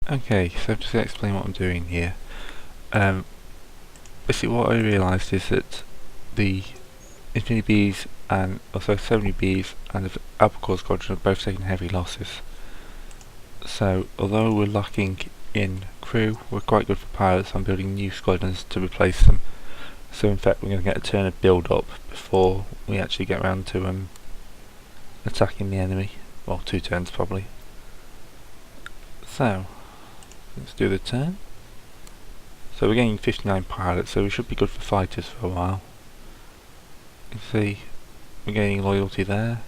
Okay, so just to explain what I'm doing here. Basically what I realised is that the Infinity Bees and also 70 Bees and the Albacore Squadron are both taking heavy losses. So although we're lacking in crew, we're quite good for pilots. I'm building new squadrons to replace them. So in fact we're going to get a turn of build up before we actually get around to attacking the enemy. Well, 2 turns probably. So let's do the turn. So we're getting 59 pilots, so we should be good for fighters for a while. You can see we're gaining loyalty there.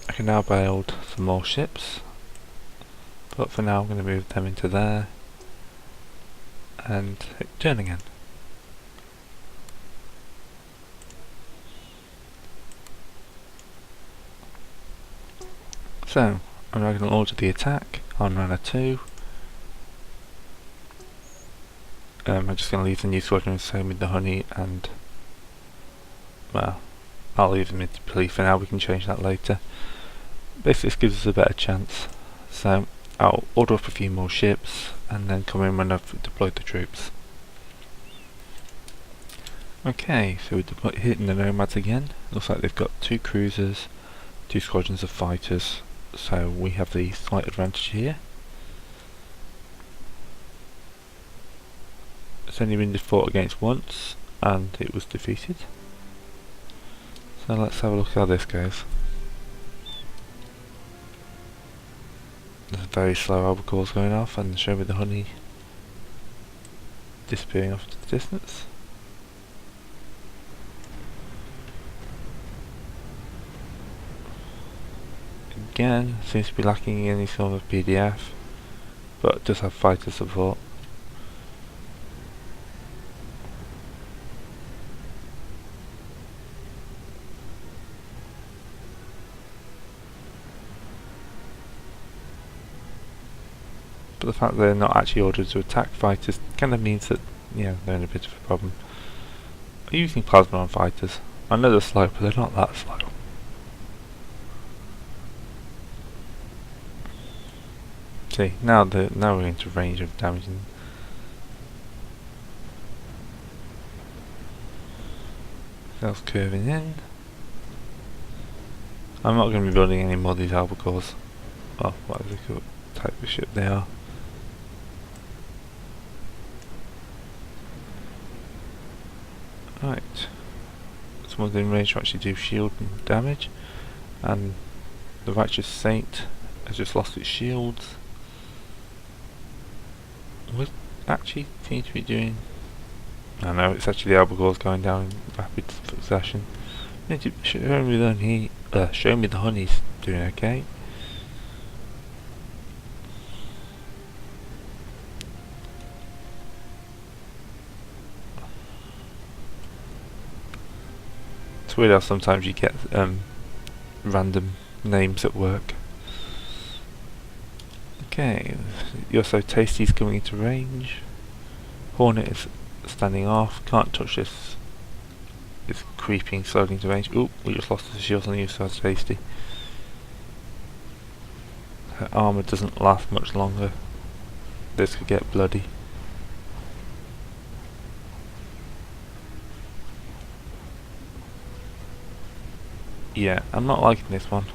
I can now build some more ships, but for now I'm going to move them into there and hit turn again. So I'm now going to order the attack on runner 2. I'm just going to leave the new squadron same with the honey, and well, I'll leave them into plea for now. We can change that later. Basically this gives us a better chance, so I'll order up a few more ships and then come in when I've deployed the troops. Okay, so we're hitting the nomads again. Looks like they've got 2 cruisers, 2 squadrons of fighters, so we have the slight advantage here. It's only been fought against once and it was defeated. So let's have a look how this goes. There's a very slow albacores going off and show me the honey disappearing off into the distance. Again, seems to be lacking any sort of PDF, but does have fighter support. But the fact that they're not actually ordered to attack fighters kind of means that, yeah, they're in a bit of a problem. I'm using plasma on fighters. I know they're slow, but they're not that slow. See, now we're into range of damaging. That's curving in. I'm not going to be building any more of these albacores. Well, whatever type of ship they are. Right. Someone's in range to actually do shield and damage. And the Righteous Saint has just lost its shields. What actually seems to be doing? I know it's actually the albacores going down in rapid succession. Show me the honey's doing okay. It's weird how sometimes you get random names at work. Okay, You're So Tasty's coming into range. Hornet is standing off, can't touch this. It's creeping slowly into range. Oop, we just lost the shields on You're So Tasty. Her armour doesn't last much longer. This could get bloody. Yeah, I'm not liking this one.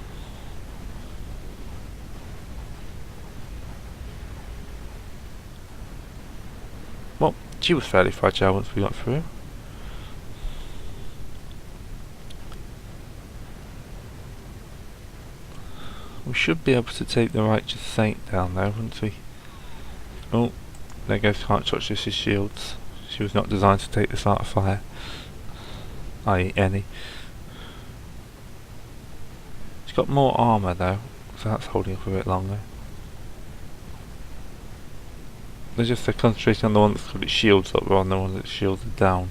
Well, she was fairly fragile once we got through. We should be able to take the Righteous Saint down there, wouldn't we? Oh, there goes, can't touch this with shields. She was not designed to take this art of fire. I.e. any. She's got more armour though, so that's holding up a bit longer. They're just concentrating on the one that's got its shields up rather than the one that's shielded down.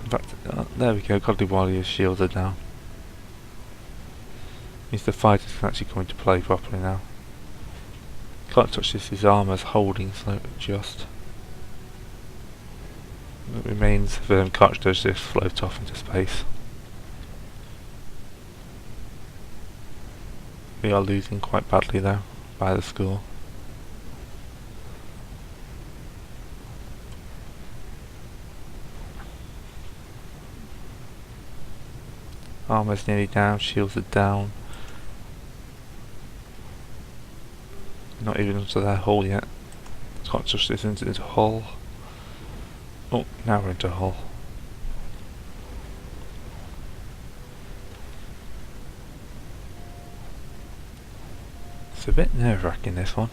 In fact, there we go, Godly Warrior's shields are down. Means the fighters can actually come into play properly now. Can't touch this, his armour's holding, so just. It remains if Cartridge does this, float off into space. We are losing quite badly though, by the score. Armour's nearly down, shields are down. Not even into their hull yet. Can't touch this into hull. Oh, now we're into hull. It's a bit nerve-wracking, this one.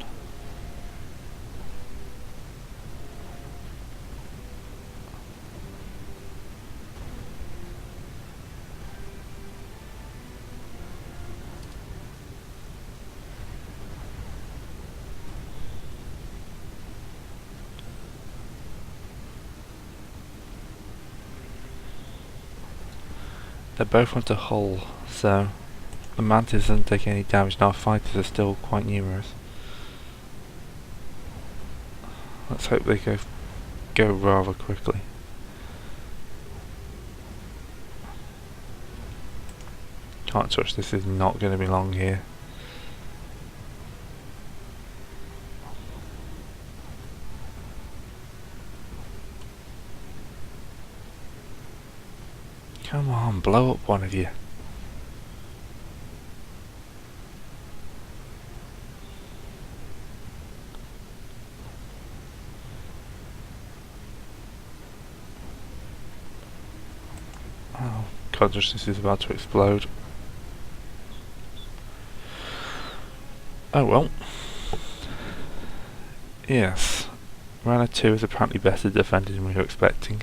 They're both onto hull, so the Mantis doesn't take any damage, and our fighters are still quite numerous. Let's hope they go rather quickly. Can't touch, this is not going to be long here. Come on, blow up one of you. Oh, consciousness is about to explode. Oh well. Yes, Rana 2 is apparently better defended than we were expecting.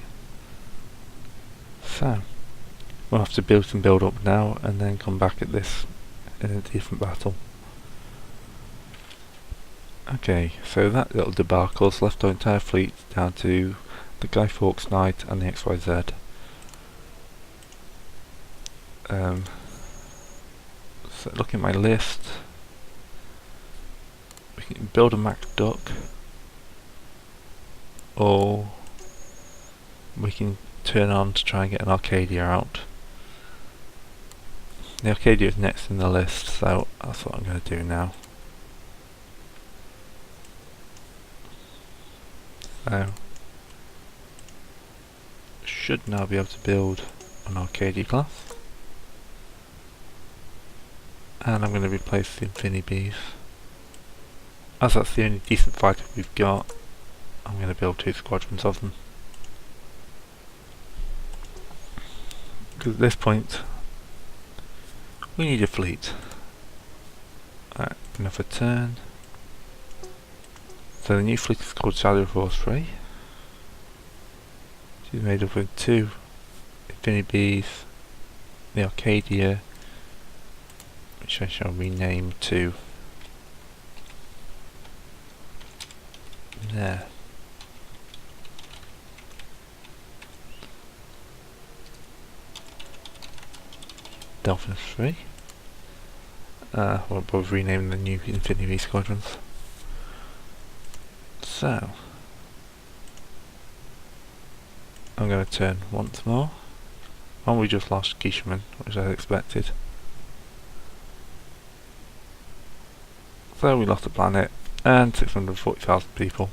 So, we'll have to build some build up now and then come back at this in a different battle. Okay, so that little debacle's left our entire fleet down to the Guy Fawkes Knight and the XYZ. So looking at my list, we can build a Mac Duck, or we can turn on to try and get an Arcadia out. The Arcadia is next in the list, so that's what I'm going to do now. So, should now be able to build an Arcadia class. And I'm going to replace the Infinity Bees. As that's the only decent fighter we've got, I'm going to build 2 squadrons of them. Because at this point, we need a fleet. Alright, another turn. So the new fleet is called Shadow Force 3. She's made up of 2 Infinity Bees, the Arcadia, which I shall rename to there. Dolphin 3. We'll rename the new Infinity Bee squadrons. So, I'm going to turn once more. And we just lost Guisherman, which I expected. So we lost the planet and 640,000 people.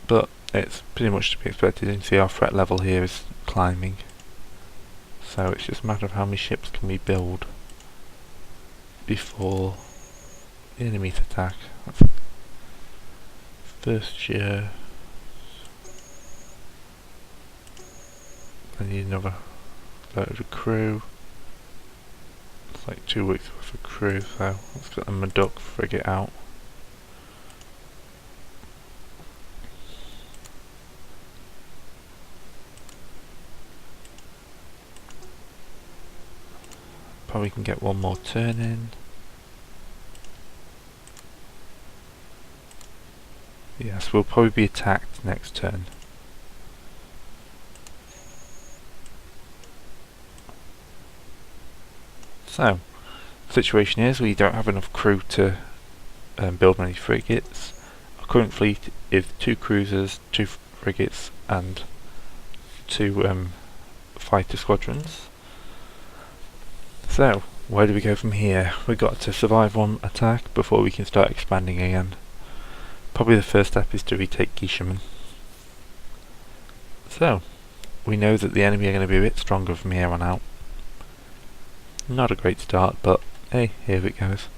But it's pretty much to be expected. You can see our threat level here is climbing. So it's just a matter of how many ships can we build before the enemy's attack. That's first year. I need another load of crew. It's like 2 weeks worth of crew, so let's get the Maduck frigate out. Probably can get one more turn in. Yes, we'll probably be attacked next turn. So, the situation is we don't have enough crew to build many frigates. Our current fleet is 2 cruisers, 2 frigates and 2 fighter squadrons. So, where do we go from here? We've got to survive one attack before we can start expanding again. Probably the first step is to retake Gishaman. So, we know that the enemy are going to be a bit stronger from here on out. Not a great start, but hey, here it goes.